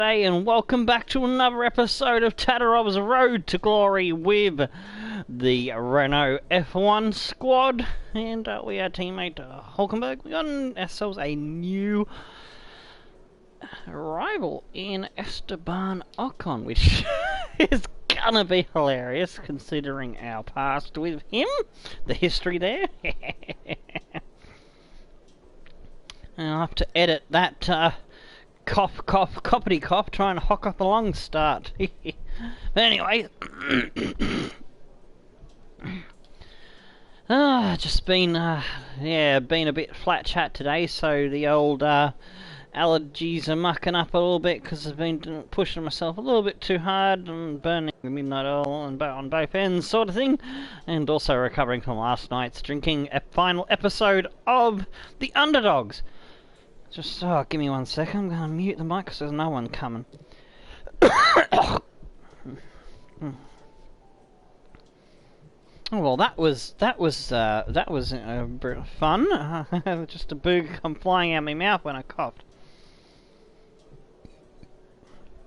Hey, and welcome back to another episode of Tattarov's Road to Glory with the Renault F1 squad, and we are teammate Hulkenberg. We got ourselves a new rival in Esteban Ocon, which is gonna be hilarious considering our past with him, the history there. And I'll have to edit that coppity cop trying to hock up a long start. But anyway, just been been a bit flat chat today, so the old allergies are mucking up a little bit because I've been pushing myself a little bit too hard and burning the midnight oil and on both ends sort of thing, and also recovering from last night's drinking a final episode of The Underdogs. Just, give me 1 second, I'm going to mute the mic because there's no one coming. Oh, well, that was fun. Just a boog come flying out of my mouth when I coughed.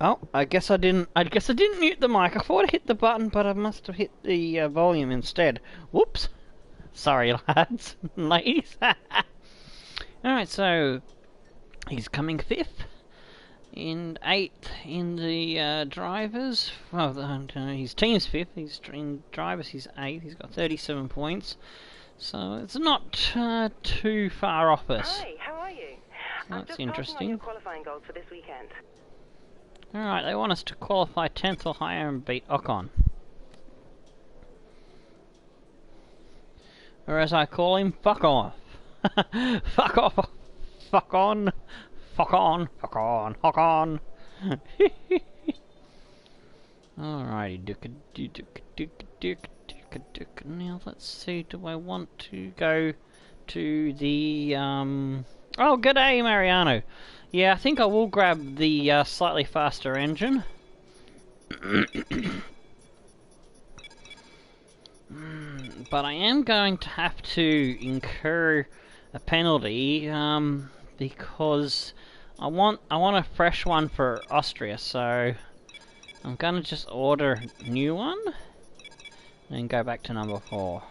Oh, I guess I didn't mute the mic. I thought I hit the button, but I must have hit the volume instead. Whoops. Sorry, lads and ladies. Alright, so he's coming 5th and 8th in the drivers. Well, his team's 5th. He's in drivers. He's 8th. He's got 37 points, so it's not too far off us. Hi, how are you? So that's interesting. Your qualifying goals for this weekend. All right, they want us to qualify 10th or higher and beat Ocon. Or as I call him, fuck off. Fuck off. Fuck on. Fuck on. Fuck on. Fuck on. Alrighty. Now let's see. Do I want to go to the Oh, g'day, Mariano. Yeah, I think I will grab the slightly faster engine. But I am going to have to incur a penalty because I want a fresh one for Austria, so I'm gonna just order a new one and go back to number 4.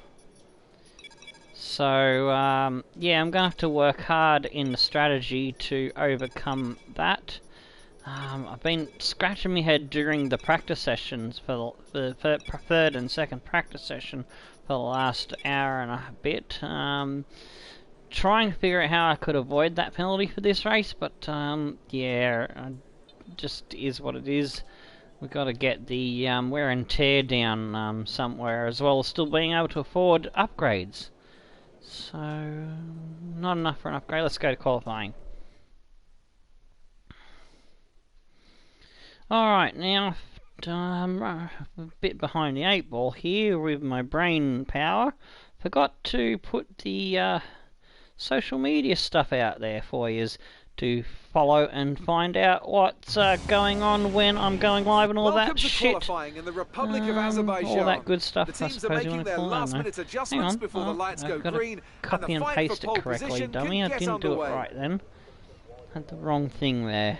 So yeah, I'm gonna have to work hard in the strategy to overcome that. I've been scratching my head during the practice sessions for the third and second practice session for the last hour and a bit, trying to figure out how I could avoid that penalty for this race, but yeah, just is what it is. We've got to get the wear and tear down somewhere, as well as still being able to afford upgrades. So, not enough for an upgrade. Let's go to qualifying. Alright, now I'm a bit behind the 8 ball here with my brain power. Forgot to put the social media stuff out there for you to follow and find out what's going on when I'm going live and all that shit. Qualifying in the Republic of Azerbaijan. All that good stuff. The teams are making their last-minute adjustments before the lights go green. Copy and paste it correctly, dummy. I didn't do it right then. Had the wrong thing there.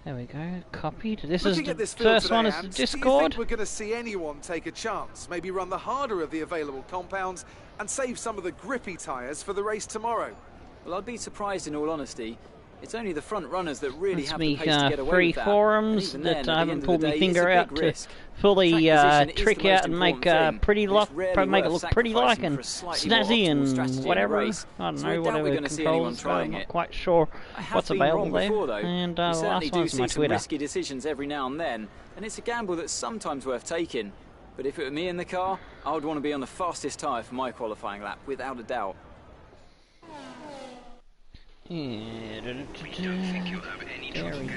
There we go. Copied. This is the first one. Is the Discord. Do you think we're going to see anyone take a chance? Maybe run the harder of the available compounds and save some of the grippy tyres for the race tomorrow. Well, I'd be surprised in all honesty. It's only the front runners that really have the pace to get away free with that. forums that I haven't pulled my finger out to fully trick out and make pretty make it look pretty like and snazzy and whatever. I don't know, whatever controls. I'm not quite sure what's available there. And the last one's my Twitter. Risky decisions every now and then, and it's a gamble that's sometimes worth taking. But if it were me in the car, I would want to be on the fastest tyre for my qualifying lap, without a doubt. Yeah, there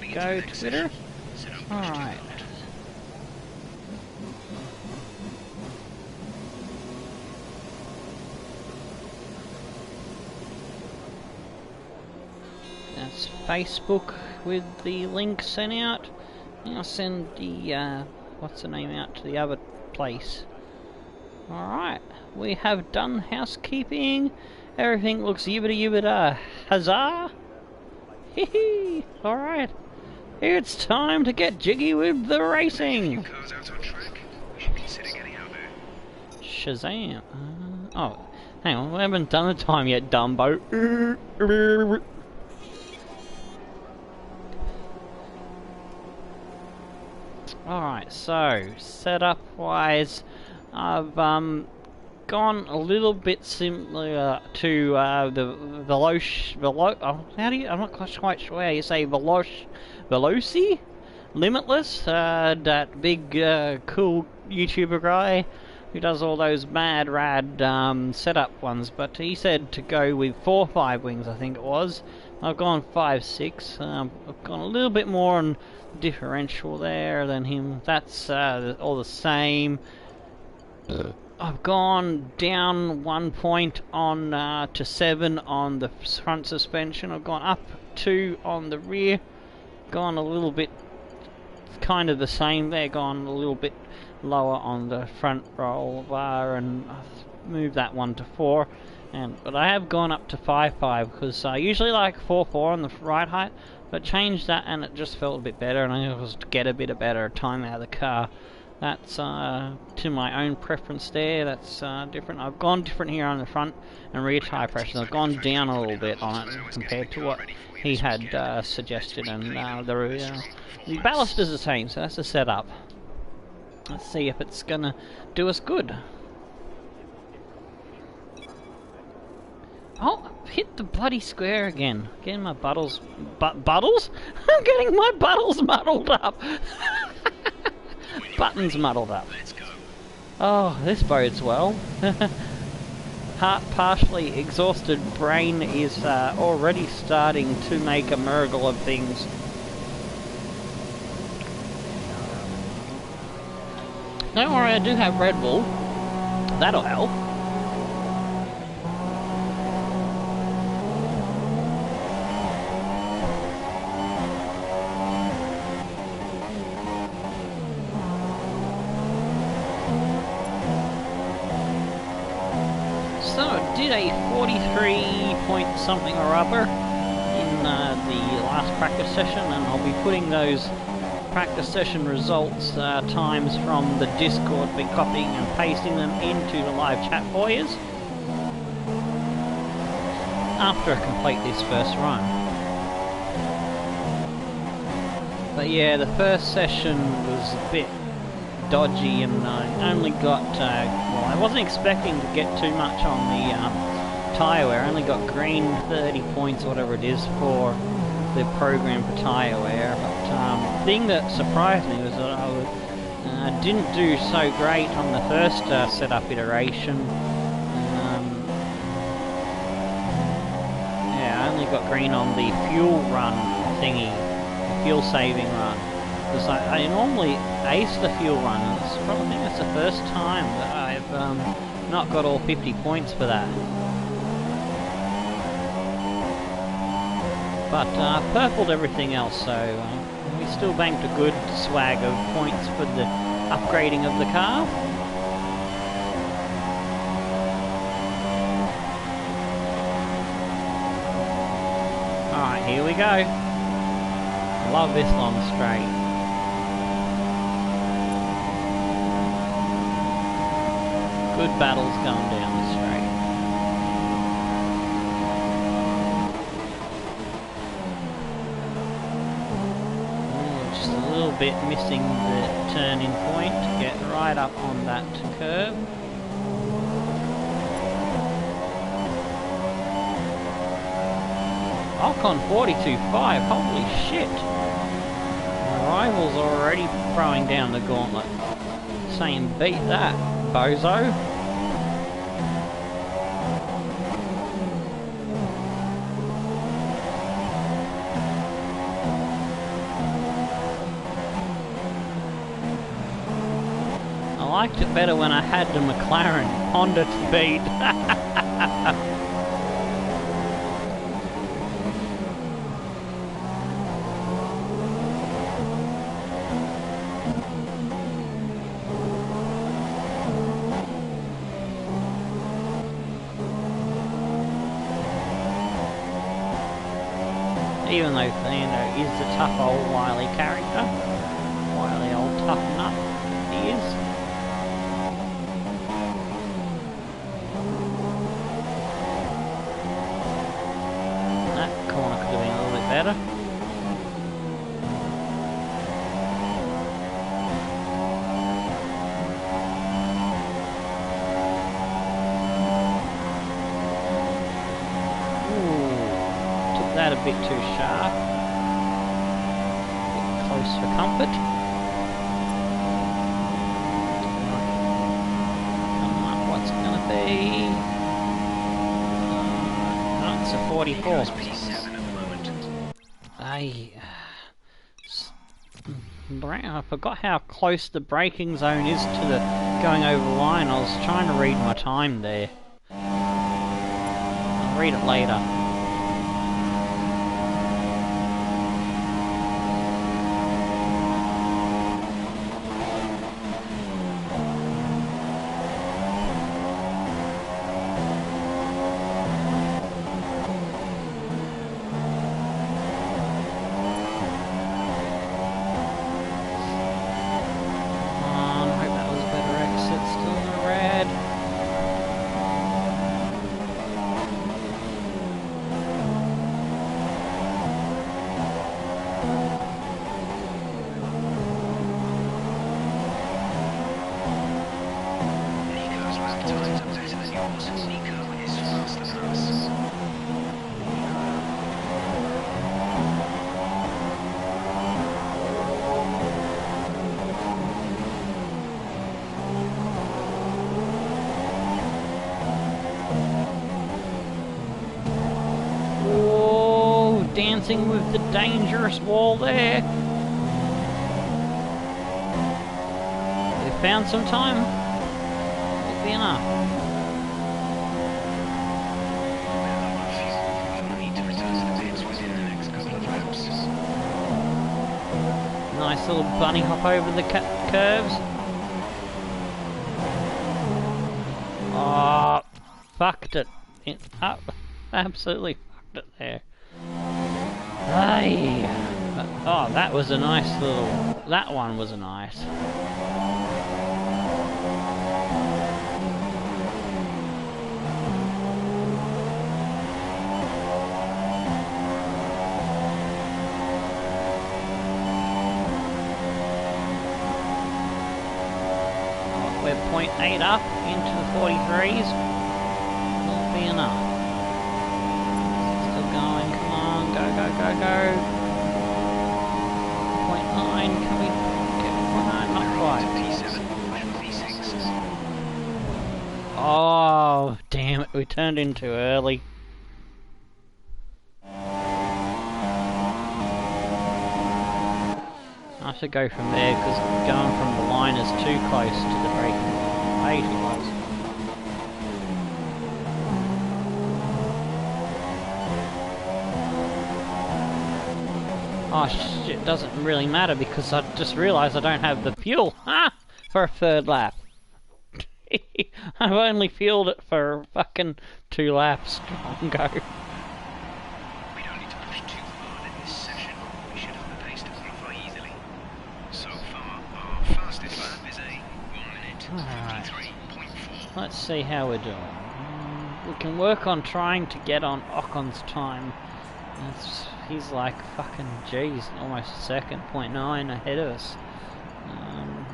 we go, Twitter. Alright. That's Facebook with the link sent out. I'll send the, what's the name out to the other place. Alright, we have done housekeeping. Everything looks yibbida yibbida. Huzzah! Hee hee! Alright. It's time to get jiggy with the racing! Cars out on track. Should be sitting anyhow there. Shazam. Oh, hang on, we haven't done the time yet, Dumbo. Alright, so, setup-wise, I've gone a little bit similar to the I'm not quite sure how you say Veloci? Limitless, that big cool YouTuber guy who does all those mad rad setup ones, but he said to go with 4-5 wings, I think it was. I've gone 5-6. I've gone a little bit more on differential there than him. That's all the same. I've gone down 1 point on to 7 on the front suspension. I've gone up 2 on the rear. Gone a little bit kind of the same there. Gone a little bit lower on the front roll bar, and I've moved that one to 4. But I have gone up to 5-5 because I usually like 4-4 on the right height, but changed that and it just felt a bit better, and I was to get a bit of better time out of the car. That's to my own preference there. That's different. I've gone different here on the front and rear tyre pressures. I've gone down a little bit on it compared to what he had suggested, and the ballast is the same, so that's the setup. Let's see if it's gonna do us good. Oh, I've hit the bloody square again. Getting my buttles... Buttles? I'm getting my buttles muddled up. Buttons muddled up. Oh, this bodes well. Heart partially exhausted, brain is already starting to make a miracle of things. Don't worry, I do have Red Bull. That'll help. So I did a 43 point something or other in the last practice session, and I'll be putting those practice session results times from the Discord, be copying and pasting them into the live chat for you after I complete this first run. But yeah, the first session was a bit dodgy, and I only got, well, I wasn't expecting to get too much on the tyre wear. I only got green 30 points, whatever it is, for the program for tyre wear. But the thing that surprised me was that I didn't do so great on the first setup iteration. Yeah, I only got green on the fuel run thingy, the fuel saving run. Because I normally ace the fuel run, and I think it's the first time that I've not got all 50 points for that. But purpled everything else, so we still banked a good swag of points for the upgrading of the car. Alright, here we go. Love this long straight. Good battles going down the straight. Just a little bit missing the turning point to get right up on that curve. Ocon 42.5, holy shit! My rival's already throwing down the gauntlet, saying beat that, bozo. I liked it better when I had the McLaren Honda to beat. even though Fernando is the tough old wily character, wily old tough nut he is. That corner could have been a little bit better. That a bit too sharp. A bit close for comfort. Come on, what's it gonna be? No, it's a 44. I forgot how close the braking zone is to the going over the line. I was trying to read my time there. I'll read it later. Dancing with the dangerous wall there. We found some time. It'll be enough. Nice little bunny hop over the curves. Oh, fucked it. Absolutely fucked it there. Hey. Oh, that was a nice little... That one was a nice. We're 0.8 up into the 43s. Not be enough. Still going, come on, go, go, go, go. 0.9, can we get 0.9? Not quite. Oh, damn it, we turned in too early. I should go from there because going from the line is too close to the braking. Way too close. Oh shit, doesn't really matter because I just realised I don't have the fuel for a third lap. I've only fueled it for fucking 2 laps. Go. Let's see how we're doing. We can work on trying to get on Ocon's time. He's like fucking geez, almost a second, 0.9 ahead of us.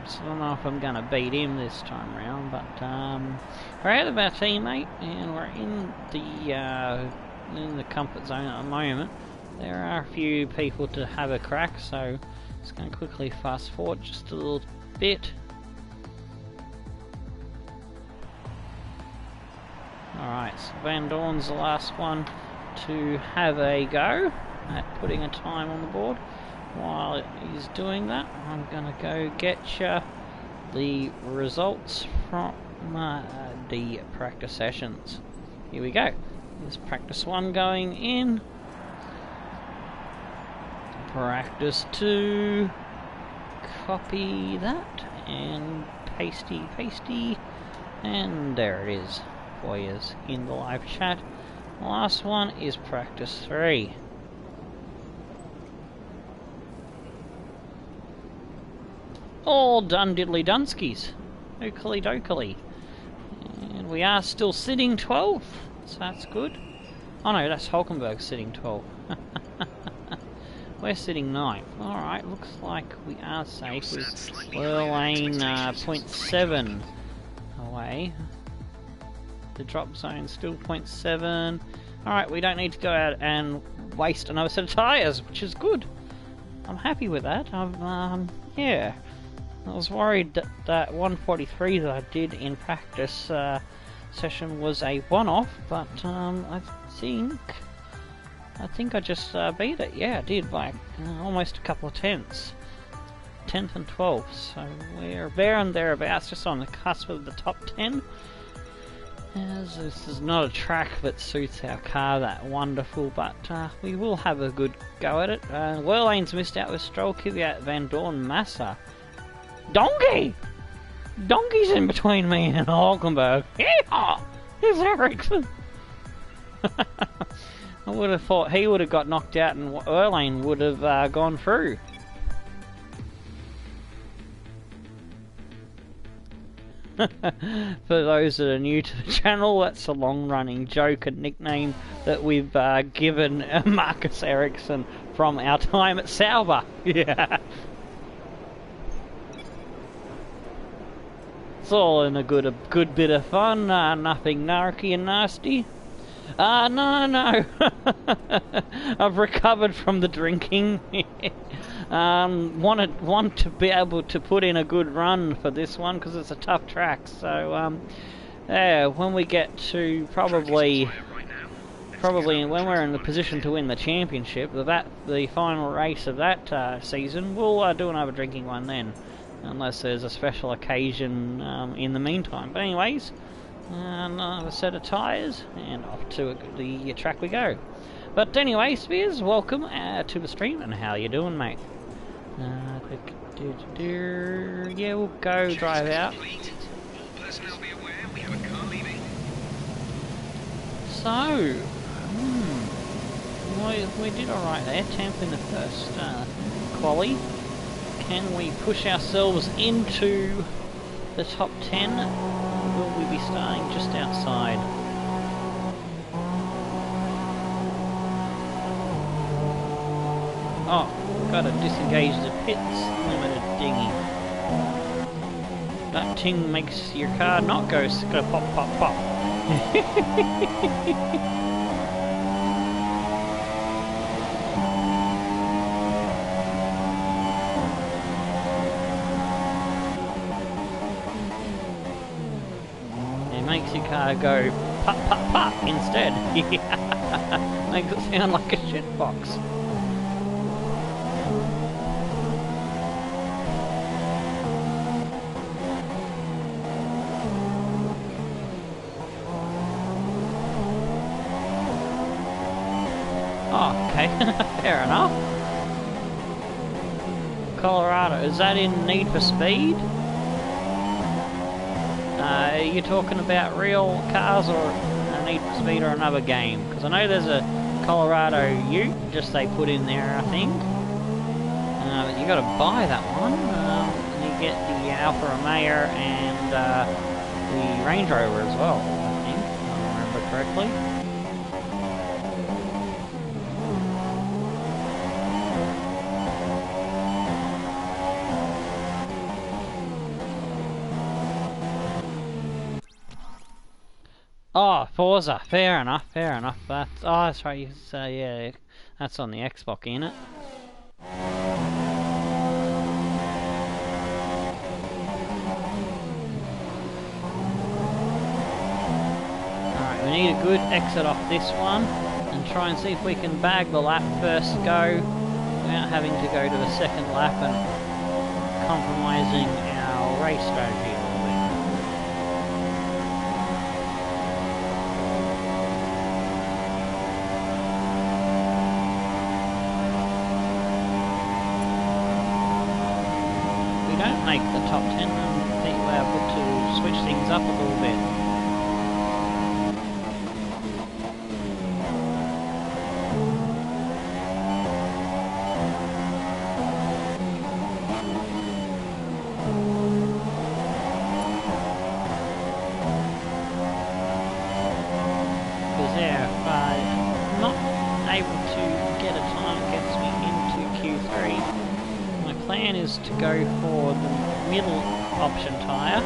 So I don't know if I'm gonna beat him this time round, but we're out of our teammate and we're in the comfort zone at the moment. There are a few people to have a crack, so just gonna quickly fast forward just a little bit. Alright, so Van Dorn's the last one to have a go at putting a time on the board. While he's doing that, I'm gonna go get you the results from the practice sessions. Here we go. There's practice 1 going in. Practice 2. Copy that and pasty, and there it is. For you in the live chat. The last one is practice 3. All done diddly dunskies. Oakley dokley. And we are still sitting 12th, so that's good. Oh no, that's Hulkenberg sitting 12th. We're sitting 9th. Alright, looks like we are safe with Lane 0.7 away. The drop zone still 0.7. Alright, we don't need to go out and waste another set of tyres, which is good. I'm happy with that. Yeah. I was worried that 143 that I did in practice session was a one-off, but I think I just beat it. Yeah, I did by almost a couple of tenths. 10th and 12th, so we're there and thereabouts, just on the cusp of the top 10. As this is not a track that suits our car that wonderful, but we will have a good go at it. Werlane's missed out with Stroll, Kvyat, Van Dorn, Massa. Donkey! Donkey's in between me and Hulkenberg. Yeehaw! Here's Ericsson! I would have thought he would have got knocked out and Werlane would have gone through. For those that are new to the channel, that's a long-running joke and nickname that we've given Marcus Ericsson from our time at Sauber. Yeah. It's all in a good bit of fun, nothing narky and nasty. No. I've recovered from the drinking. Want to be able to put in a good run for this one because it's a tough track. So yeah, when we get to probably when we're in the position to win the championship, the final race of that season, we'll do another drinking one then, unless there's a special occasion in the meantime. But anyways. Another set of tyres, and off to the track we go. But anyway, Spears, welcome to the stream, and how you doing, mate? Yeah, we'll go drive out. So, we did alright there, 10th in the first quali. Can we push ourselves into the top 10? Will we be starting just outside? Oh, we've got to disengage the pits. Limited dinghy. That ting makes your car not go pop, pop, pop. Makes your car go pop, pop, pop instead. Makes it sound like a shitbox. Oh, okay. Fair enough. Colorado, is that in Need for Speed? Are you talking about real cars or a Need for Speed or another game? Because I know there's a Colorado Ute, just they put in there, I think. But you got to buy that one. And you get the Alfa Romeo and the Range Rover as well, I think, if I remember correctly. Oh, Forza, fair enough. That's right, you say, yeah, that's on the Xbox, ain't it? Alright, we need a good exit off this one, and try and see if we can bag the lap first go, without having to go to the second lap and compromising our race strategy. Don't make the top 10 and be able to switch things up a little bit. plan is to go for the middle option tyre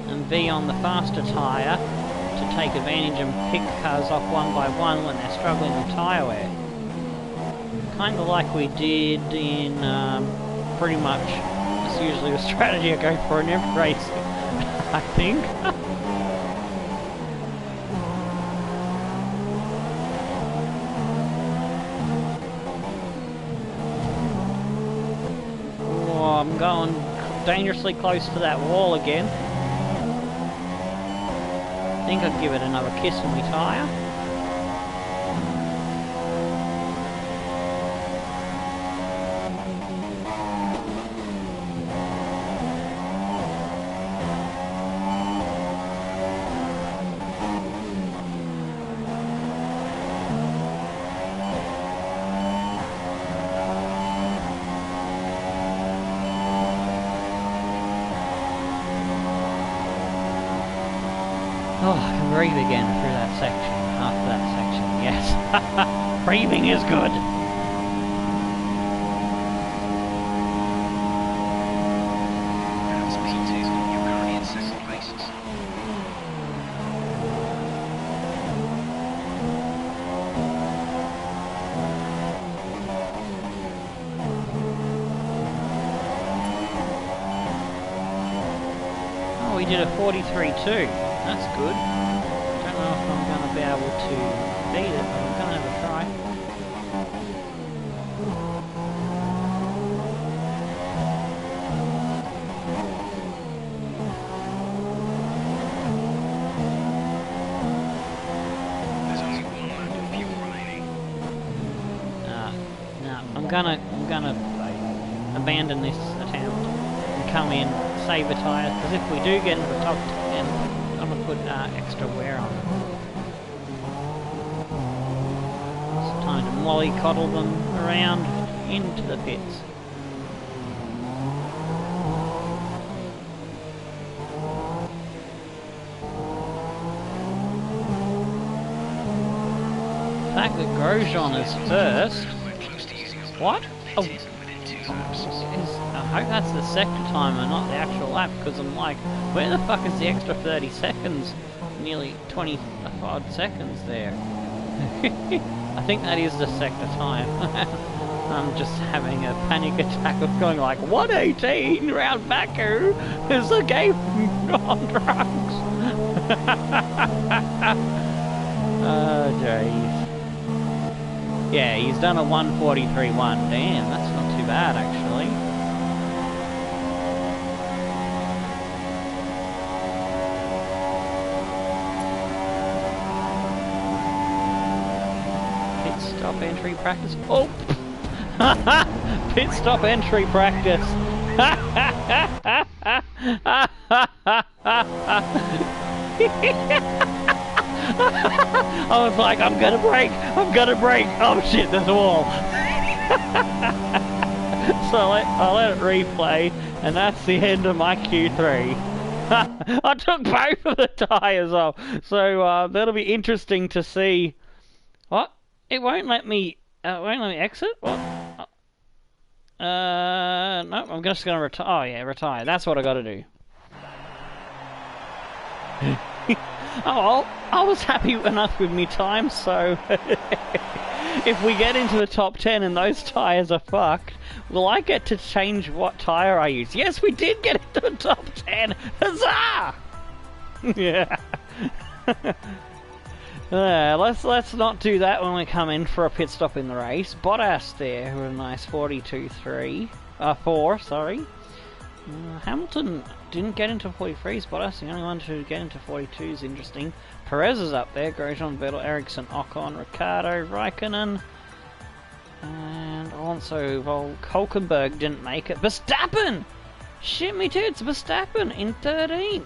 and be on the faster tyre to take advantage and pick cars off one by one when they're struggling with tyre wear. Kind of like we did in pretty much, it's usually a strategy I go for in every race, I think. Oh, I'm going dangerously close to that wall again. I think I'd give it another kiss on my tyre. Oh, I can breathe again through that section, after that section, yes. Breathing is good. That's P2. You're currently in second place. Oh, we did a 43.2. That's good. Don't know if I'm going to be able to beat it, but I'm going to have a try. There's only one lap of fuel remaining. No, I'm gonna abandon this attempt and come in, save the tyres, because if we do get into the top 10, I'm going to put extra wear on them. It's time to mollycoddle them around into the pits. The fact that Grosjean is first... We're close to using up What? Oh. within 2 laps. I hope that's the sector timer, not the actual lap, because I'm like, where the fuck is the extra 30 seconds? Nearly 25 seconds there. I think that is the sector time. I'm just having a panic attack of going like, 118 round Baku is a game on drugs. Oh, jeez. Yeah, he's done a 143.1. Damn, that's not too bad, actually. Pit stop entry practice. Oh! Pit stop entry practice. I was like, I'm gonna brake! Oh shit, there's a wall! So I let it replay, and that's the end of my Q3. I took both of the tyres off, so that'll be interesting to see. What? It won't let me exit? What? No, I'm just gonna retire. Oh yeah, retire. That's what I gotta do. Oh, well, I was happy enough with me time, so if we get into the top 10 and those tyres are fucked, will I get to change what tyre I use? Yes, we did get into the top 10! Huzzah! Yeah. Let's not do that when we come in for a pit stop in the race. Bottas there with a nice 4, sorry. Hamilton didn't get into 43s, Bottas the only one to get into 42s. Interesting. Perez is up there. Grosjean, Vettel, Ericsson, Ocon, Ricciardo, Raikkonen, and Alonso. Hulkenberg didn't make it. Verstappen! Shit me tits, Verstappen in 13th.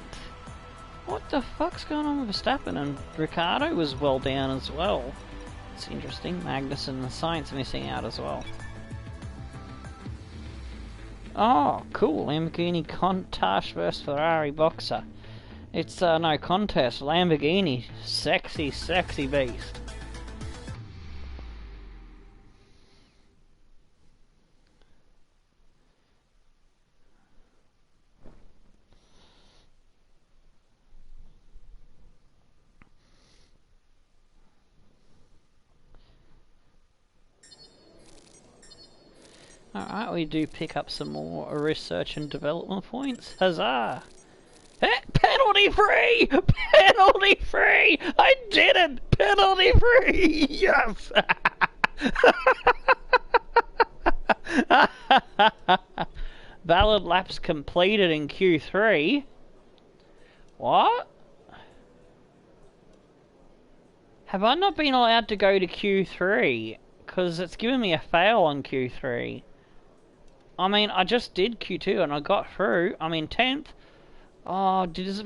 What the fuck's going on with Verstappen? And Ricciardo was well down as well. It's interesting. Magnussen and Sainz missing out as well. Oh, cool. Lamborghini Countach versus Ferrari Boxer. It's no contest. Lamborghini. Sexy, sexy beast. Alright, we do pick up some more research and development points. Huzzah! Penalty free! Penalty free! I did it! Penalty free! Yes! Valid laps completed in Q3. What? Have I not been allowed to go to Q3? Because it's given me a fail on Q3. I mean, I just did Q2 and I got through. I'm in 10th. Oh, is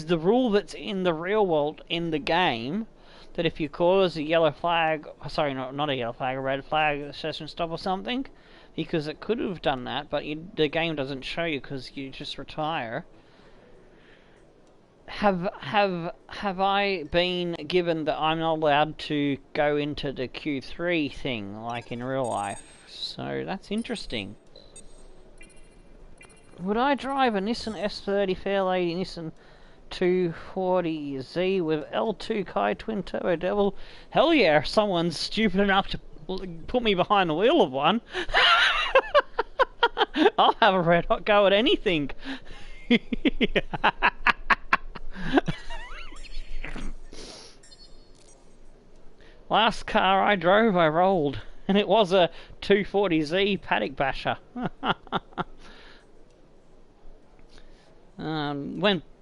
the rule that's in the real world in the game that if you cause a yellow flag, sorry, not a yellow flag, a red flag, session stop or something, because it could have done that, but the game doesn't show you because you just retire. Have I been given that I'm not allowed to go into the Q3 thing like in real life? So that's interesting. Would I drive a Nissan S30 Fairlady Nissan 240Z with L2 Kai Twin Turbo Devil? Hell yeah, if someone's stupid enough to put me behind the wheel of one. I'll have a red hot go at anything. Last car I drove, I rolled, and it was a 240Z paddock basher.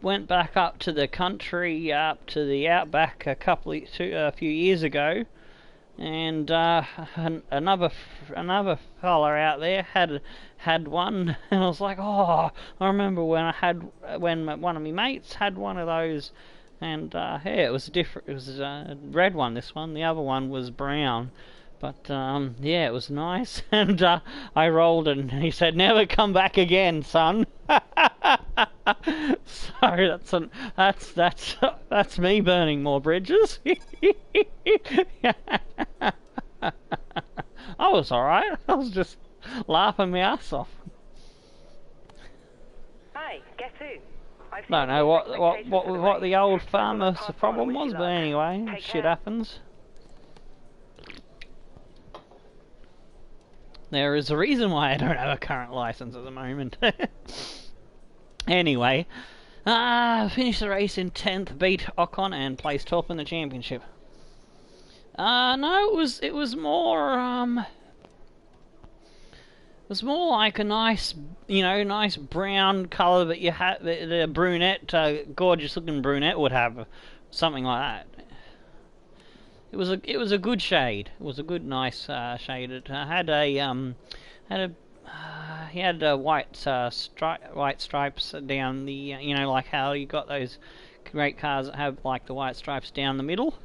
Went back up to the country, up to the outback a few years ago, and another fella out there had one, and I was like, oh, I remember when one of my mates had one of those, and yeah, it was different. It was a red one. This one, the other one was brown. But yeah, it was nice, and I rolled, and he said, "Never come back again, son." So that's me burning more bridges. I was all right. I was just laughing my ass off. Hi, guess who? Don't know what the old farmer's problem was, but anyway, shit happens. There is a reason why I don't have a current license at the moment. Anyway, finished the race in 10th, beat Ocon and placed 12th in the championship. No, it was more like a nice, nice brown colour that you had, the brunette, gorgeous looking brunette would have, something like that. It was a good shade. It was a good, nice shade. It had white stripes down the, like how you got those great cars that have like the white stripes down the middle,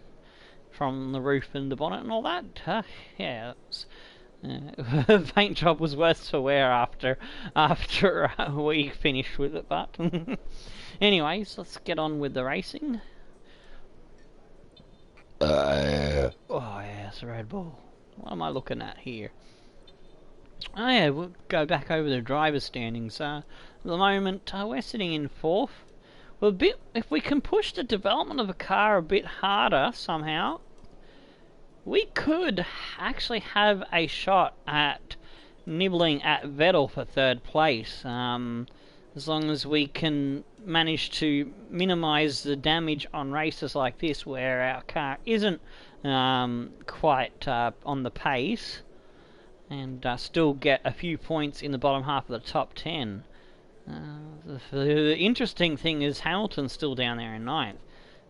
from the roof and the bonnet and all that. Yeah, paint job was worse to wear after we finished with it. But anyways, let's get on with the racing. Oh yeah, it's a Red Bull. What am I looking at here? Oh yeah, we'll go back over the driver's standings. At the moment, we're sitting in 4th. If we can push the development of a car a bit harder somehow, we could actually have a shot at nibbling at Vettel for 3rd place. As long as we can manage to minimise the damage on races like this where our car isn't quite on the pace, and still get a few points in the bottom half of the top 10. The interesting thing is Hamilton's still down there in 9th,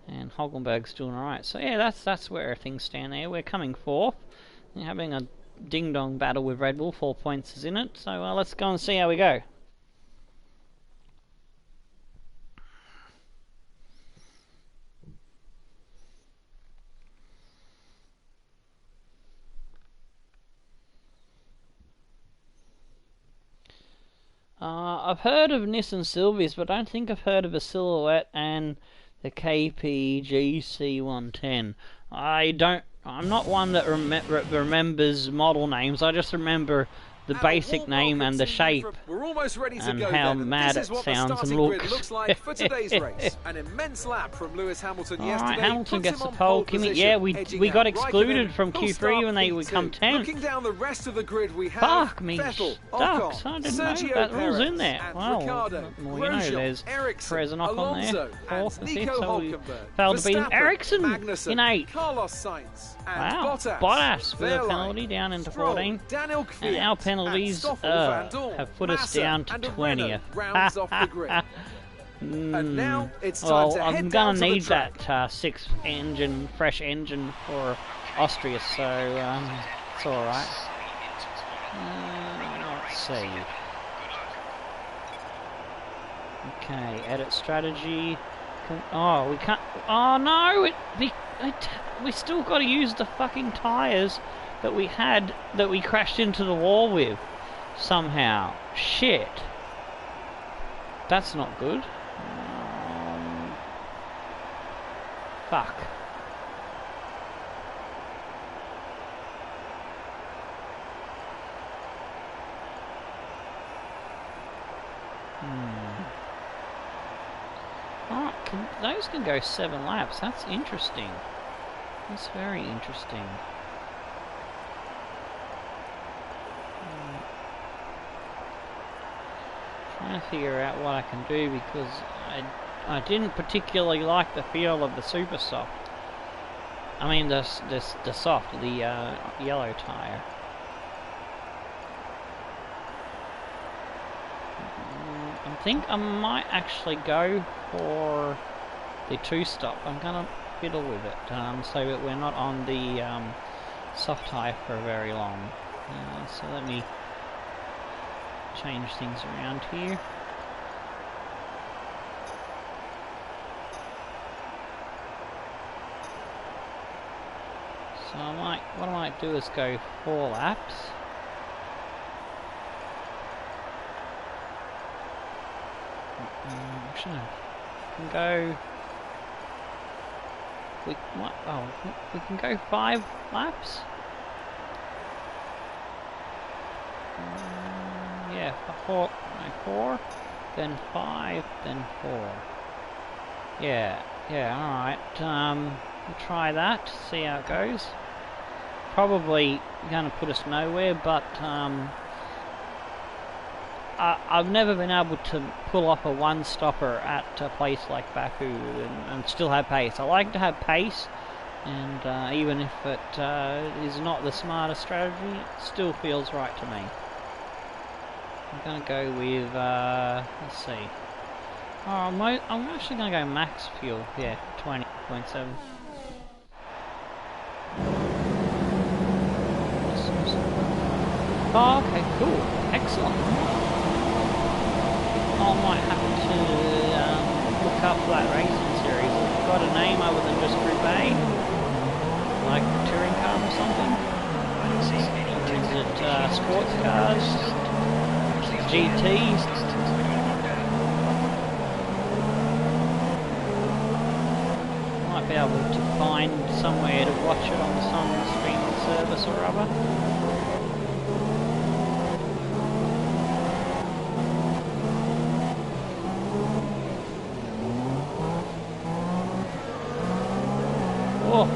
and Hülkenberg's doing alright. So yeah, that's where things stand there. We're coming 4th, we're having a ding-dong battle with Red Bull. 4 points is in it, so let's go and see how we go. I've heard of Nissan Silvias, but I don't think I've heard of a Silhouette and the KPGC 110. I'm not one that remembers model names. I just remember the basic name and the shape We're almost ready to and go how then, and mad this is it what the sounds and starting grid looks. looks like for today's race. An immense lap from Lewis Hamilton Alright, yesterday. Hamilton puts gets him the on pole. position, Yeah, we edging got out excluded Raikkonen, from who'll Q3 start when they P2. would come 10th. Looking down the rest of the grid, we have Fuck me, Vettel, ducks! Ocon, I didn't Sergio know that was in Perez, there. and Wow. Ricciardo, Well, you know, Grosjean, there's Ericsson, Perez and Ocon Alonso, there. Fourth and and Nico fifth, so we Hülkenberg, failed to beat Verstappen, Ericsson Magnussen, in 8th. Carlos Sainz, and Wow, Bottas with a Wehrlein, penalty down into Stroll, 14. Daniel And Kvyat, our penalties and Stoffel Van Dorn, have put us Massa, down to and a 20th. Renault rounds off the grid. And now it's time Well, to head I'm down gonna to the need track. that fresh engine for Austria, so it's alright. Let's see. Okay, edit strategy. Oh, we can't. Oh no! We still got to use the fucking tires that we had that we crashed into the wall with somehow. Shit. That's not good. Fuck. Alright, those can go 7 laps. That's interesting. That's very interesting. Trying to figure out what I can do because I didn't particularly like the feel of the super soft. I mean the soft, the yellow tire. I think I might actually go for the 2-stop. I'm gonna fiddle with it so that we're not on the soft tire for very long. So let me change things around here. So what I might do is go 4 laps. Actually, we can go. We can go 5 laps. Yeah, 4, then 5, then 4. Yeah, alright. We'll try that, see how it goes. Probably gonna put us nowhere, but I've never been able to pull off a one-stopper at a place like Baku and still have pace. I like to have pace, and even if it is not the smartest strategy, it still feels right to me. I'm gonna go with, let's see. Oh, I'm actually gonna go max fuel. Yeah, 20.7. Oh, okay, cool, excellent. I might have to look up that racing series. It's got a name other than just Group A, like touring car or something. Is it sports cars? GT? Might be able to find somewhere to watch it on some streaming service or other. Oh,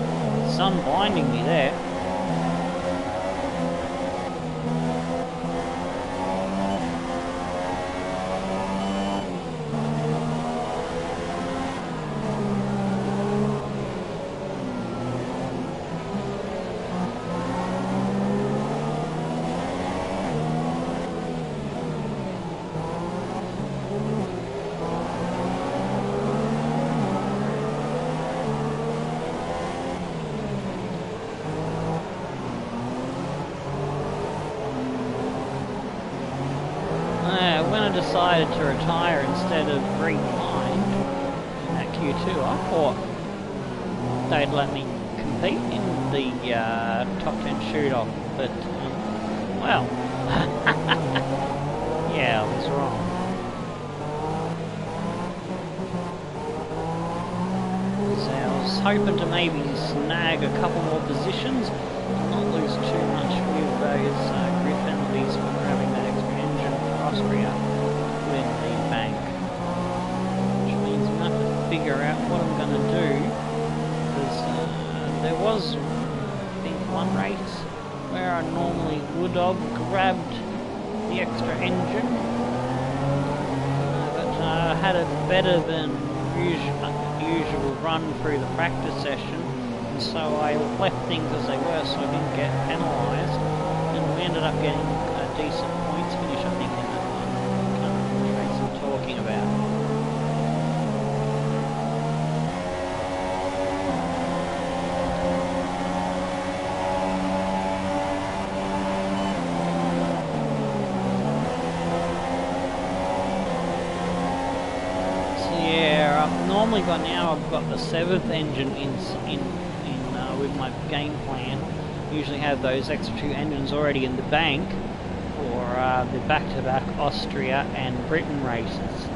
sun blinding me there. Decided to retire instead of rewind at Q2. I thought they'd let me compete in the top 10 shoot-off, but well, yeah, I was wrong. So I was hoping to maybe snag a couple more positions, not lose too much with those grid penalties for probably would have grabbed the extra engine, but I had a better than usual run through the practice session, and so I left things as they were so I didn't get penalised, and we ended up getting a decent points finish, I think, in that one. Kind of race I'm talking about. Normally by now I've got the 7th engine in with my game plan. Usually have those extra 2 engines already in the bank for the back-to-back Austria and Britain races. So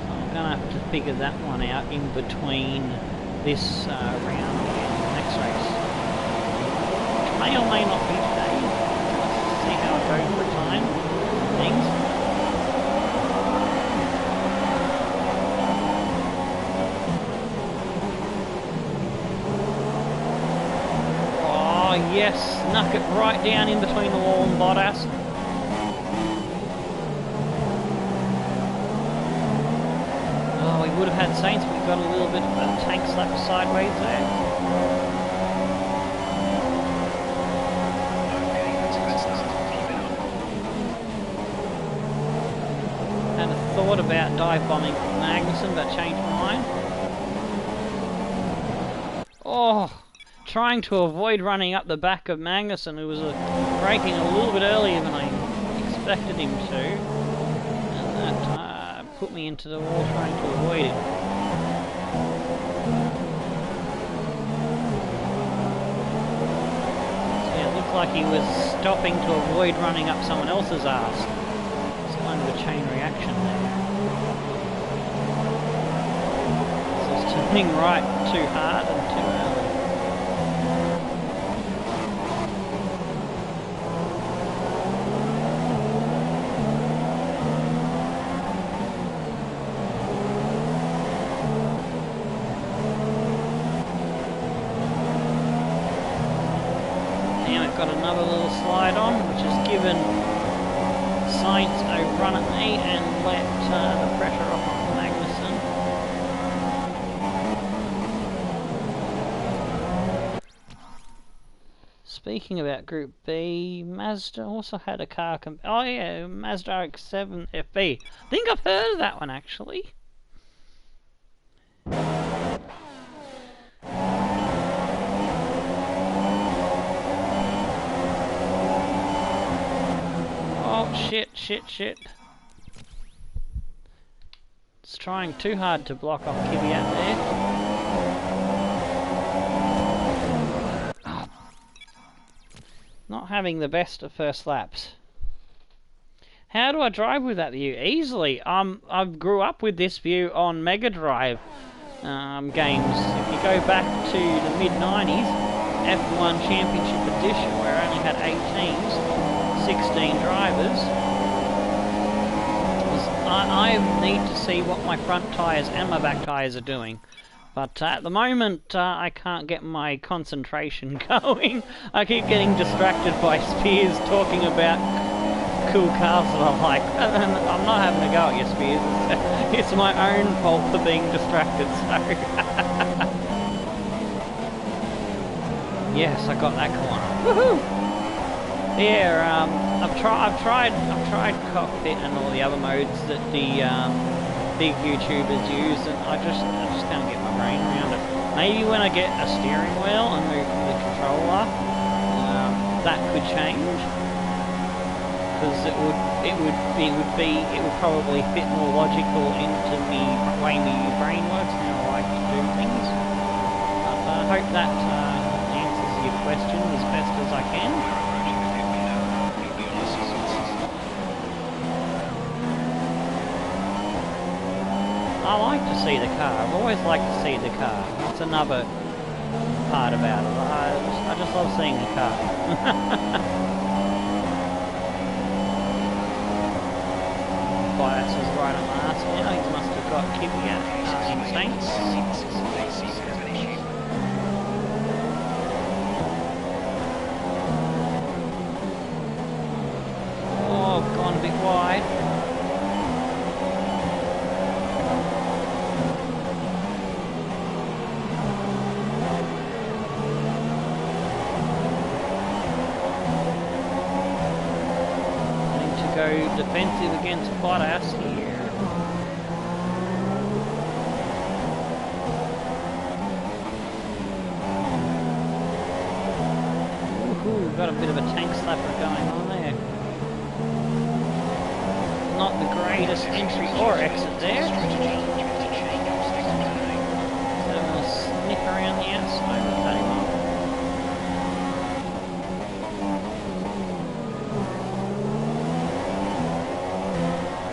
I'm gonna have to figure that one out in between this round and the next race, which may or may not be today. Let's see how it goes for time and things. Yes, snuck it right down in between the wall and Bottas. Oh, we would have had Saints, but we got a little bit of a tank slap sideways there. Had a thought about dive bombing Magnussen, but changed my mind. Oh! Trying to avoid running up the back of Magnussen, who was braking a little bit earlier than I expected him to, and that put me into the wall trying to avoid him. So yeah, it looked like he was stopping to avoid running up someone else's arse. It's kind of a chain reaction there. So it's turning right too hard and too early. Got another little slide on, which has given Sainz a run at me and let the pressure off on Magnussen. Speaking about Group B, Mazda also had a car. Oh yeah, Mazda RX-7 FB. I think I've heard of that one actually. Shit. It's trying too hard to block off Kvyat there. Oh. Not having the best of first laps. How do I drive with that view? Easily. I grew up with this view on Mega Drive games. If you go back to the mid-90s, F1 Championship Edition, where I only had 8 teams, 16 drivers. I need to see what my front tyres and my back tyres are doing. But at the moment, I can't get my concentration going. I keep getting distracted by Spears talking about cool cars that I like. And I'm not having a go at you, Spears. It's my own fault for being distracted, so... Yes, I got that corner. Woohoo! Yeah, I've tried cockpit and all the other modes that the big YouTubers use, and I just can't get my brain around it. Maybe when I get a steering wheel and move the controller, that could change, because it would probably fit more logical into the way my brain works and how I like to do things. But I hope that answers your question as best as I can. I like to see the car. I've always liked to see the car. That's another part about it. I just love seeing the car. Bias is right on last now. He must have got Kvyat in Saints. go defensive against Bottas here. Ooh, got a bit of a tank slapper going on there. Not the greatest entry or exit there. So I'm going to sniff around the outside and cut him off.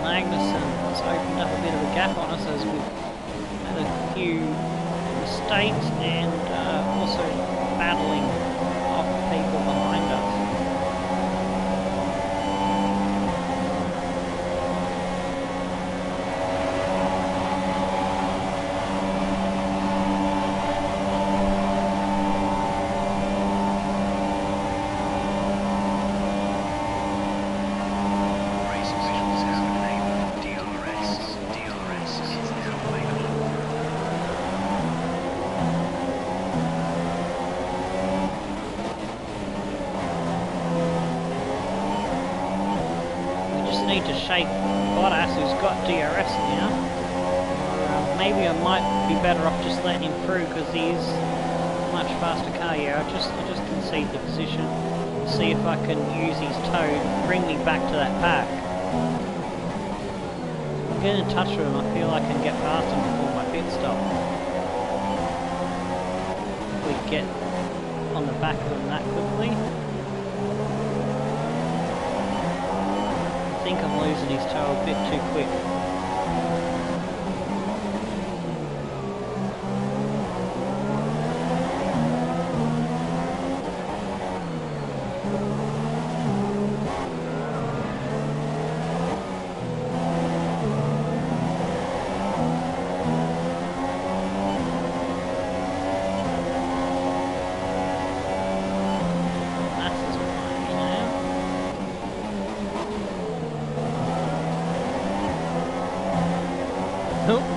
Magnussen's opened up a bit of a gap on us as we've had a few mistakes and also battling off people behind us. Need to shake Bottas, who's got DRS now. Maybe I might be better off just letting him through because he's a much faster car. Yeah, I just concede the position. See if I can use his toe to bring me back to that pack. I'm getting in touch with him. I feel I can get past him before my pit stop. If we get on the back of him that quickly. I think I'm losing his toe a bit too quick.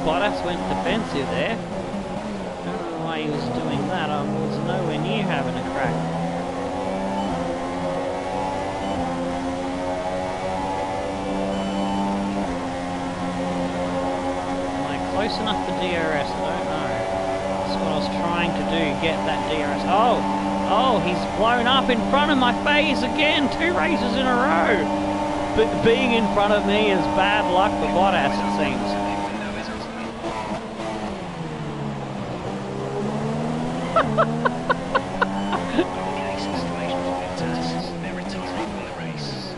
Bottas went defensive there. I don't know why he was doing that. I was nowhere near having a crack. Am I close enough for DRS? I don't know. That's what I was trying to do, get that DRS. Oh, he's blown up in front of my face again. 2 races in a row. But being in front of me is bad luck for Bottas, it seems.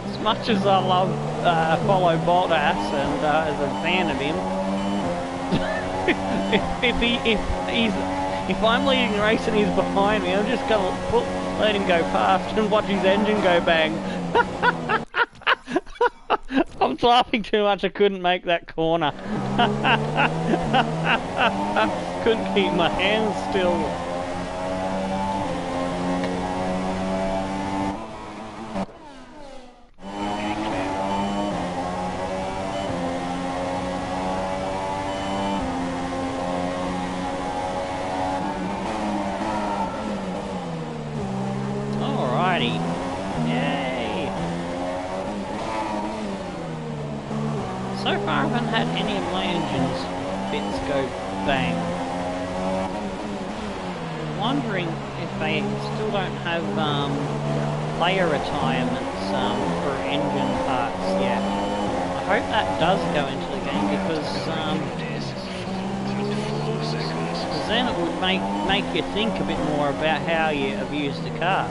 As much as I love follow Bottas and as a fan of him, if I'm leading the race and he's behind me, I'm just gonna let him go past and watch his engine go bang. I was laughing too much. I couldn't make that corner. Couldn't keep my hands still. Yay! So far I haven't had any of my engine's bits go bang. I'm wondering if they still don't have player retirements for engine parts yet. I hope that does go into the game because then it would make you think a bit more about how you abuse the car.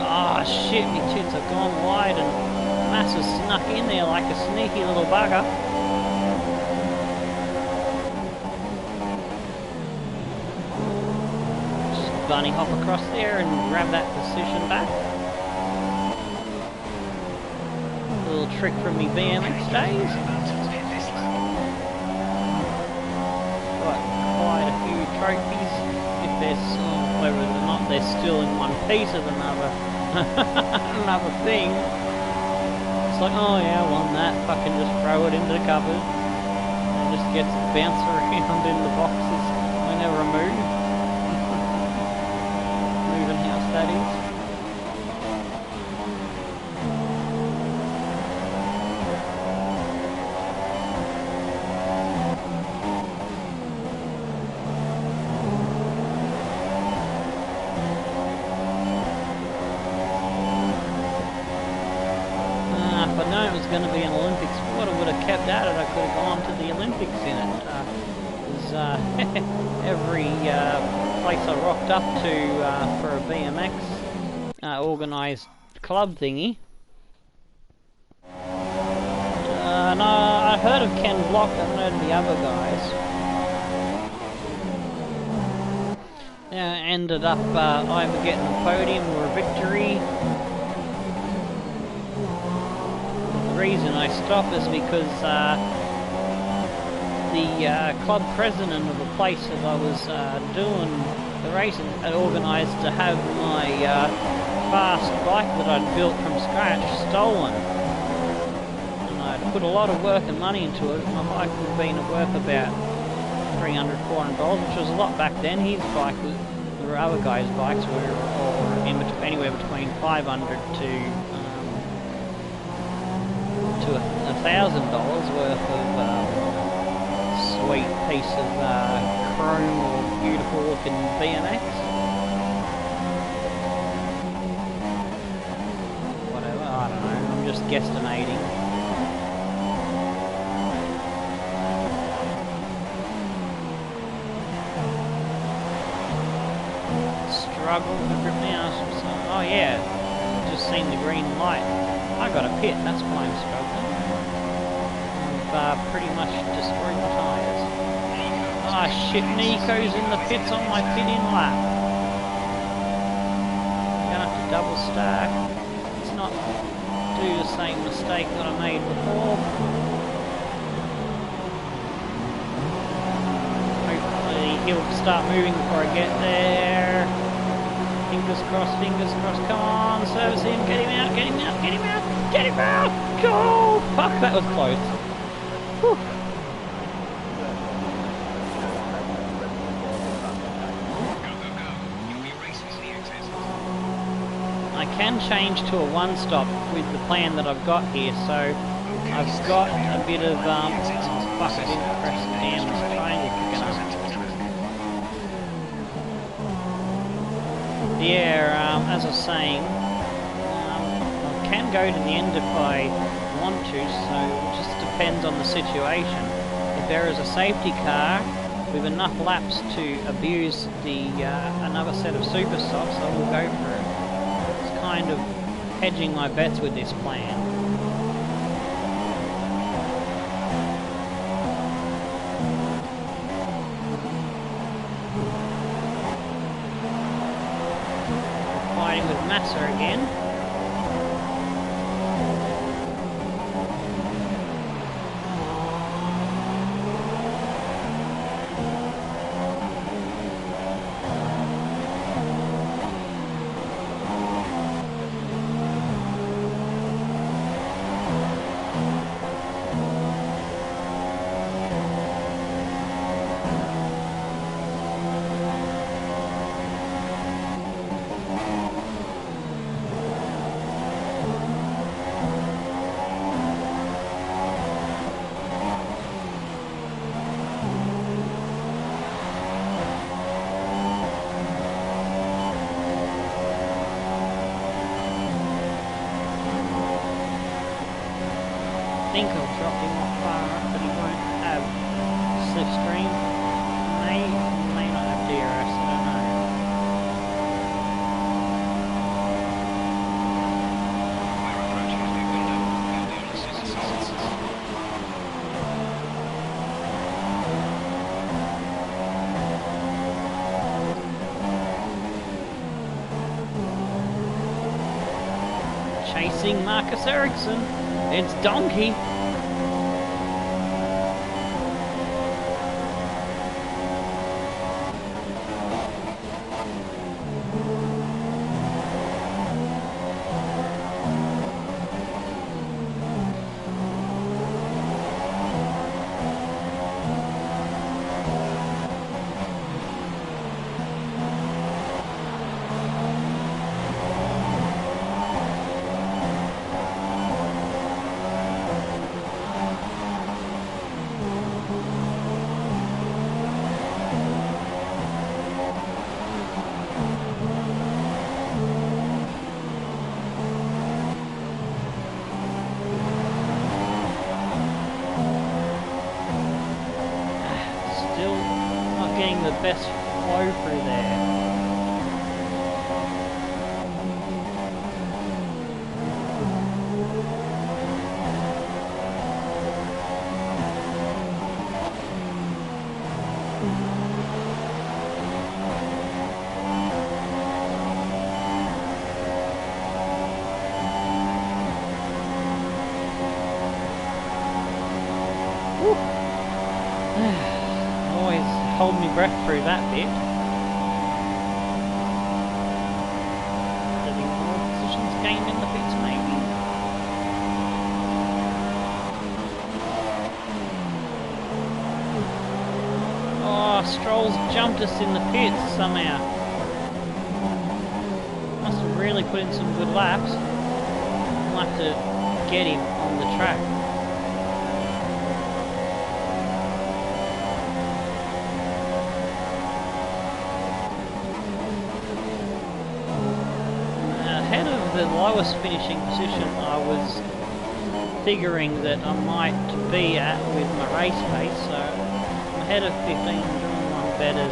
Oh shit, my tits have gone wide and Massa's snuck in there like a sneaky little bugger. Just bunny hop across there and grab that position back. A little trick from me BMX days. Got quite a few trophies. If there's whether or not they're still in one piece of another thing. It's like, oh yeah, I won that. Fucking just throw it into the cupboard and just gets bounced around in the boxes whenever I move. Moving house, that is. If I'd known it was going to be an Olympic sport, I would have kept at it. I could have gone to the Olympics in it. Every place I rocked up to for a BMX organised club thingy. No, I heard of Ken Block, I haven't heard of the other guys. Yeah, ended up either getting the podium or a victory. The reason I stopped is because the club president of the place that I was doing the racing had organised to have my fast bike that I'd built from scratch stolen. And I'd put a lot of work and money into it. My bike would have been worth about $300, $400, which was a lot back then. His bike, the other guys' bikes were all anywhere between $500 to $1,000 worth of sweet piece of chrome or beautiful looking BMX. Whatever, I don't know, I'm just guesstimating. Struggle to grip now. Oh yeah, just seen the green light. I got a pit, that's why I'm struggling. I've pretty much destroyed the tyres. Ah shit, Nico's in the pits on my pit-in lap. I'm gonna have to double stack. Let's not do the same mistake that I made before. Hopefully he'll start moving before I get there. Fingers crossed, come on, service him, get him out, get him out, get him out, get him out! Go! Fuck, that was close. Whew. I can change to a one-stop with the plan that I've got here, so I've got a bit of, oh fuck, I didn't press the damn triangle quick enough. Yeah, as I was saying, I can go to the end if I want to, so it just depends on the situation. If there is a safety car with enough laps to abuse the another set of super softs, I will go for it. It's kind of hedging my bets with this plan. Fighting with Massa again. I think I'll drop him off far up, but he won't have slipstream. May not have DRS, I don't know. We're approaching a new window. You'll be on the scissor side. Chasing Marcus Ericsson. It's Donkey. getting the best flow through there. Always hold my breath through that bit. Any more positions gained in the pits, maybe? Oh, Stroll's jumped us in the pits somehow. Must have really put in some good laps. We'll have to get him on the track. Ahead of the lowest finishing position I was figuring that I might be at with my race pace, so I'm ahead of 15, doing one better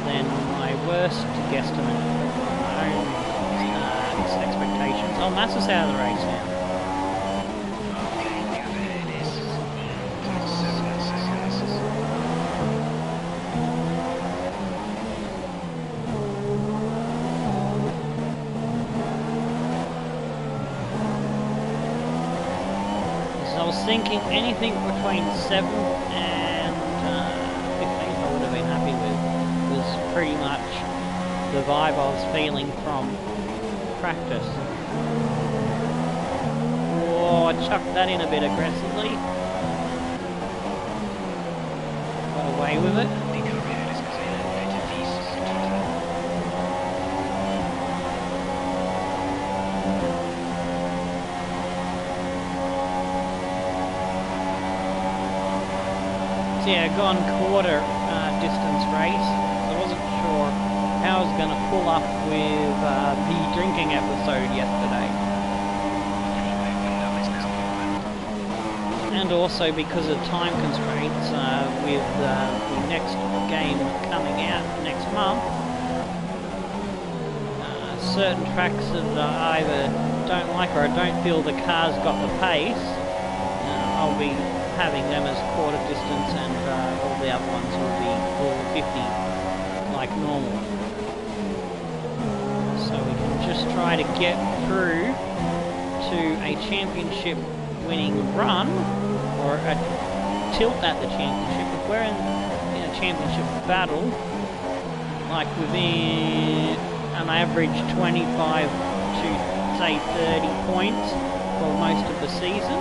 than my worst guesstimate of my own expectations. Oh, Massa's out of the race now. Okay, the gap ahead is 7 seconds. I was thinking anything between 7 and 15 I would have been happy with. It was pretty much the vibe I was feeling from practice. Whoa, I chucked that in a bit aggressively. Got away with it. Die Karriere des Gesellen bitte dies total. Yeah, gone quarter distance race. I wasn't sure how I was going to pull up with the drinking episode yesterday. Anyway, window is now open. And also because of time constraints with the next game coming out next month. Certain tracks that I either don't like or I don't feel the car's got the pace, I'll be having them as quarter distance, and all the other ones will be full 50 like normal. So we can just try to get through to a championship winning run, or a tilt at the championship. If we're in a championship battle, like within an average 25 to say 30 points for most of the season,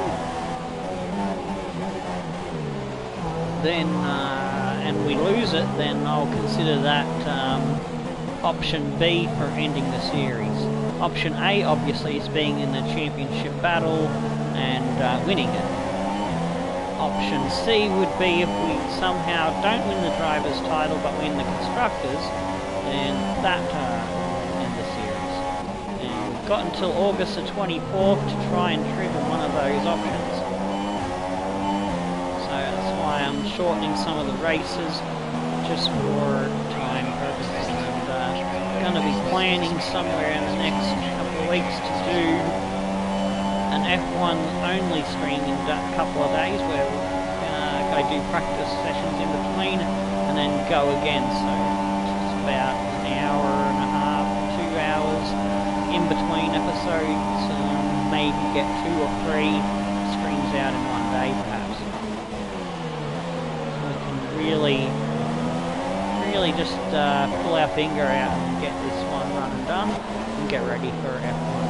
then and we lose it, then I'll consider that option B for ending the series. Option A obviously is being in the championship battle and winning it. Option C would be if we somehow don't win the driver's title but win the constructors, then that will end the series. And we've got until August the 24th to try and trigger one of those options. I'm shortening some of the races just for time purposes, and going to be planning somewhere in the next couple of weeks to do an F1 only stream in a couple of days where we're going to do practice sessions in between and then go again, so it's about an hour and a half, 2 hours in between episodes, and maybe get 2 or 3 streams out in one day perhaps. Really just pull our finger out and get this one run and done and get ready for F1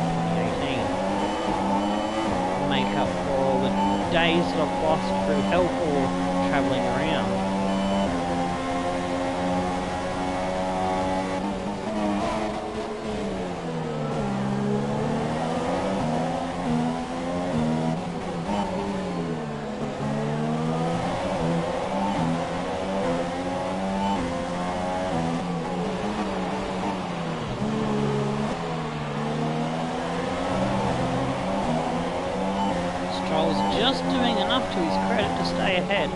2018. Make up for all the days that I've lost through health or travelling around. Just doing enough to his credit to stay ahead.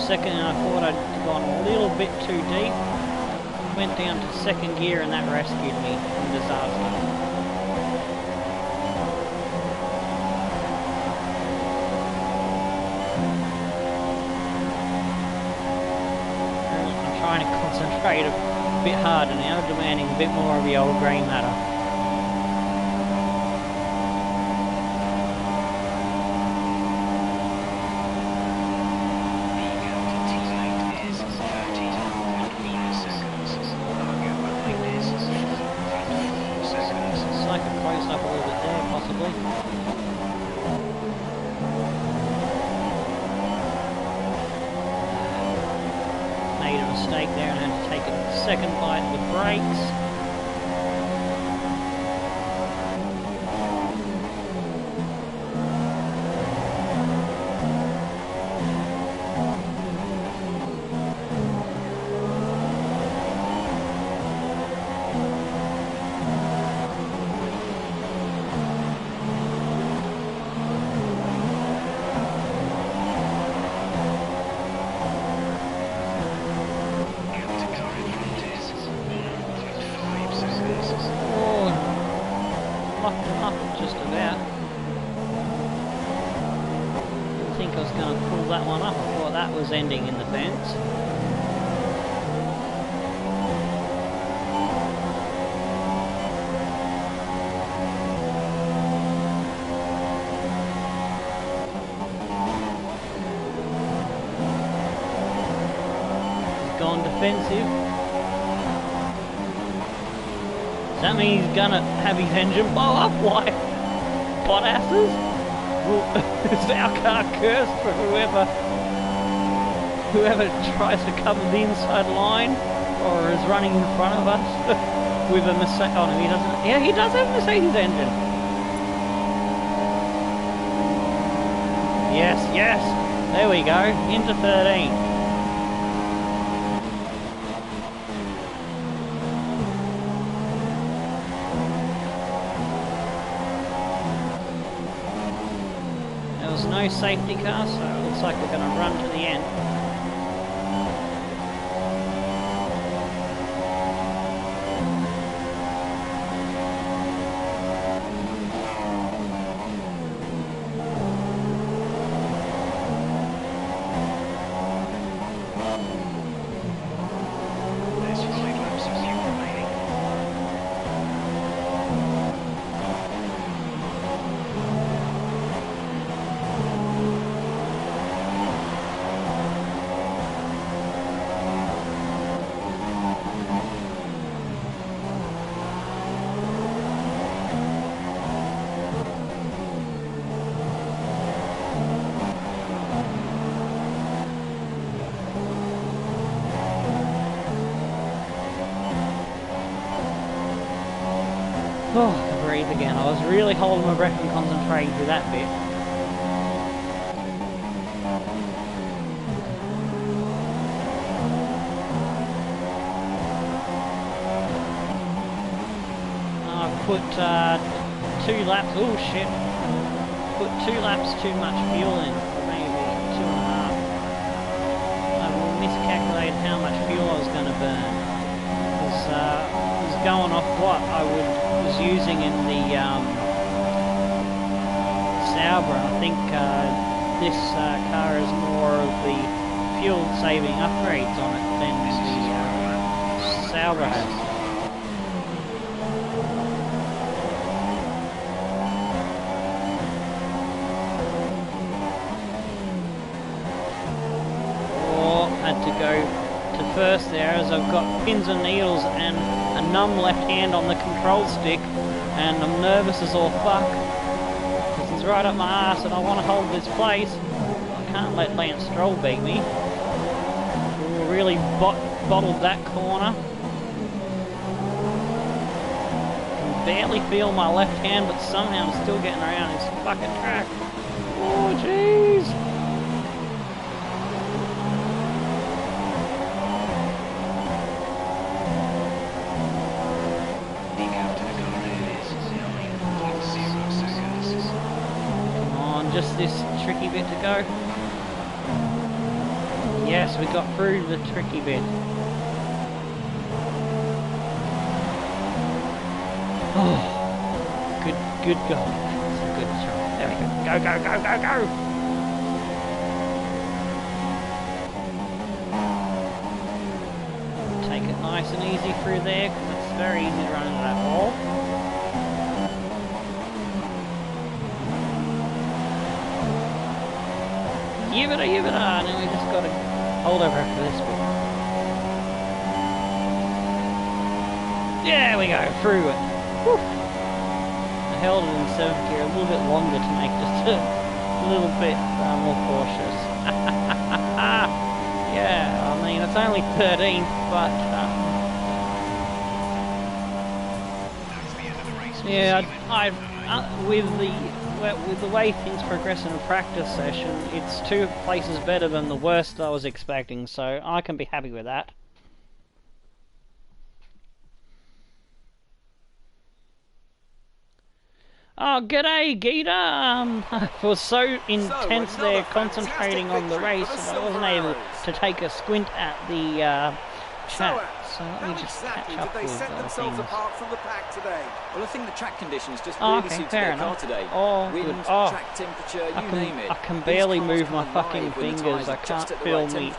second and I thought I'd gone a little bit too deep. Went down to second gear and that rescued me from disaster. Trying to concentrate a bit harder now, demanding a bit more of the old grey matter. Looks like it closed up a little bit there, possibly. Made a mistake there and had to take a second bite of the brakes. Just about. Didn't think I was going to pull that one up. I thought that was ending in the fence. He's gone defensive. Does that mean he's gonna have his engine blow up like Bottas's? Is our car cursed for whoever tries to cover the inside line or is running in front of us with a Mercedes? Oh no, he doesn't. Yeah, he does have a Mercedes engine. Yes, yes. There we go. Into 13. No safety car, so it looks like we're going to run to the end. There's 5 laps of fuel remaining. Oh, I can breathe again. I was really holding my breath and concentrating through that bit. I've put 2 laps. Oh shit! Put 2 laps too much fuel in, or maybe 2.5. I miscalculated how much fuel I was going to burn. It was going off what I was using in the Sauber. I think this car has more of the fuel-saving upgrades on it than the Sauber has. Had to go to first there as I've got pins and needles and a numb left hand on the control stick, and I'm nervous as all fuck because it's right up my ass and I want to hold this place. I can't let Lance Stroll beat me. We really bottled that corner. Can barely feel my left hand, but somehow I'm still getting around this fucking track. Oh jeez. Just this tricky bit to go. Yes, we got through the tricky bit. Oh, good goal. That's a good shot. There we go. Go. Take it nice and easy through there, because it's very easy to run into that wall. Give it a, now we just got to hold over after this bit. There we go, through it. Whew. I held it in 7th gear a little bit longer to make just a little bit more cautious. Yeah, I mean, it's only 13th, but yeah, with the way things progress in a practice session, it's 2 places better than the worst I was expecting, so I can be happy with that. Oh, g'day, Gita! It was so intense there, concentrating on the race, that I wasn't able to take a squint at the chat. So let me just catch up with things. Well, I think the track conditions just really suited their car today. Oh, wind, good. Oh, track temperature, you name it. I can barely move my fucking fingers. I can't feel me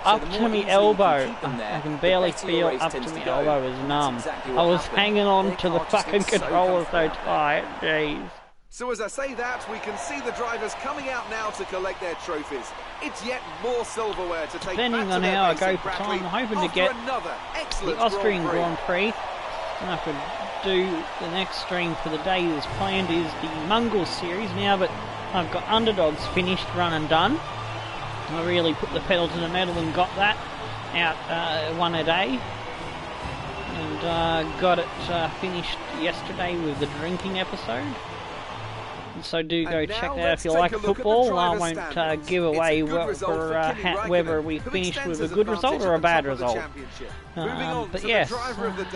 up to me elbow. I can barely feel up to me elbow is numb. I was hanging on to the fucking controller so tight. Jeez. So as I say that, we can see the drivers coming out now to collect their trophies. It's yet more silverware to take Depending back on to their how I racing go for Brackley time, I'm hoping to get the Austrian Grand Prix. And I could do the next stream for the day as planned is the Mongol series now, but I've got Underdogs finished, run and done. I really put the pedal to the metal and got that out one a day. And got it finished yesterday with the drinking episode. So do go check that out if you like football. I won't give away whether we finished with a good result or a bad result. But yes,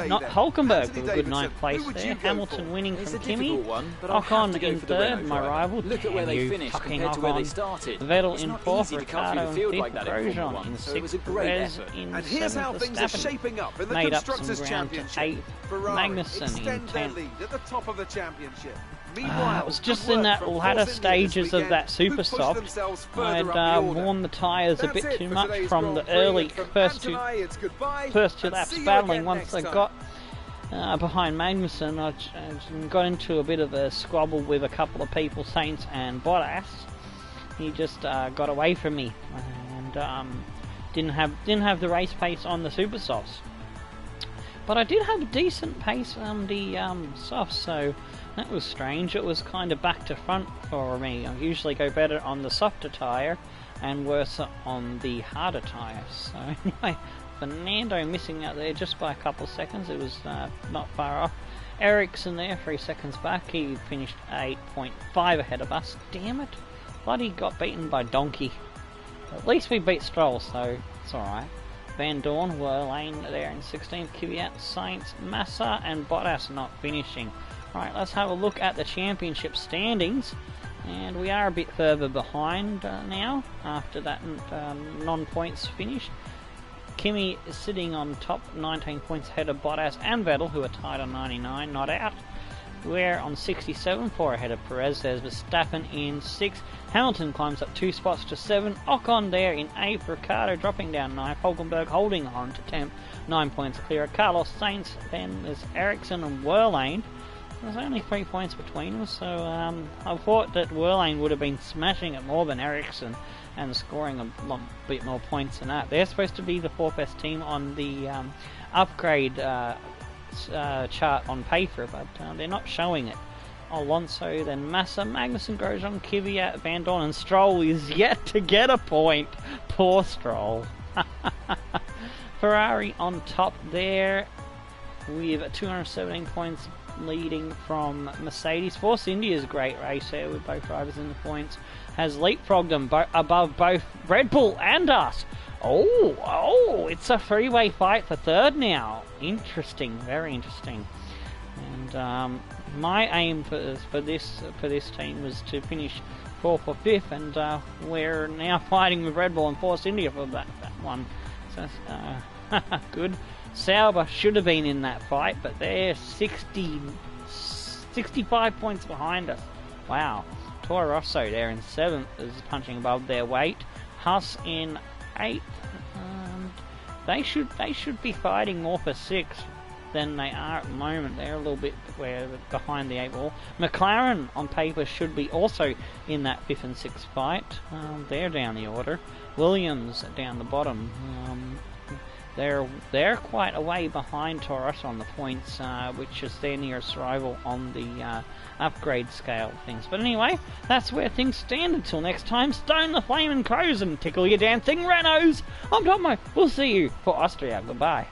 not Hulkenberg with a good 9th place there. Hamilton winning from Kimi. Ocon in 3rd, my rival. Look at where they finished compared to where they started. Vettel in 4th, Ricciardo in 5th, Grosjean in 6th, Perez in 7th, Verstappen made up some ground to 8th, Magnussen in 10th. at the top of the championship. It was just in that latter stages of that super soft. I'd worn the tyres a bit too much from the early first two laps battling. Once I got behind Magnussen, I got into a bit of a squabble with a couple of people, Sainz and Bottas. He just got away from me and didn't have the race pace on the super softs. But I did have a decent pace on the softs, so that was strange. It was kind of back to front for me. I usually go better on the softer tyre and worse on the harder tyre. So anyway, Fernando missing out there just by a couple of seconds. It was not far off. Ericsson there, 3 seconds back. He finished 8.5 ahead of us. Damn it. Bloody got beaten by Donkey. At least we beat Stroll, so it's alright. Van Dorn were lane there in 16th. Kvyat, Sainz, Massa and Bottas not finishing. Right, let's have a look at the championship standings, and we are a bit further behind now after that non-points finished. Kimi is sitting on top, 19 points ahead of Bottas and Vettel, who are tied on 99, not out. We're on 67, 4 ahead of Perez. There's Verstappen in 6th. Hamilton climbs up 2 spots to 7. Ocon there in 8th. Ricciardo dropping down 9th. Hulkenberg holding on to 10th. 9 points clear. Carlos Sainz, then there's Ericsson and Wehrlein. There's only 3 points between them, so I thought that Wehrlein would have been smashing it more than Ericsson and scoring a bit more points than that. They're supposed to be the 4th best team on the upgrade chart on paper, but they're not showing it. Alonso, then Massa, Magnussen, Grosjean, Kvyat, Van Dorn, and Stroll is yet to get a point. Poor Stroll. Ferrari on top there with 217 points leading from Mercedes. Force India's a great race there with both drivers in the points. Has leapfrogged them above both Red Bull and us. Oh, it's a three-way fight for 3rd now. Interesting, very interesting. And my aim for this team was to finish 4th or 5th, and we're now fighting with Red Bull and Force India for that one. So, good. Sauber should have been in that fight, but they're 65 points behind us. Wow. Toro Rosso there in 7th is punching above their weight. Haas in 8th. They should be fighting more for 6th than they are at the moment. They're a little bit behind the 8 ball. McLaren on paper should be also in that 5th and 6th fight. They're down the order. Williams down the bottom. They're quite a way behind Toro Rosso on the points, which is their nearest rival on the upgrade scale of things. But anyway, that's where things stand until next time. Stone the flaming crows and tickle your damn thing, Renaults! I'm Tomo. We'll see you for Austria. Goodbye.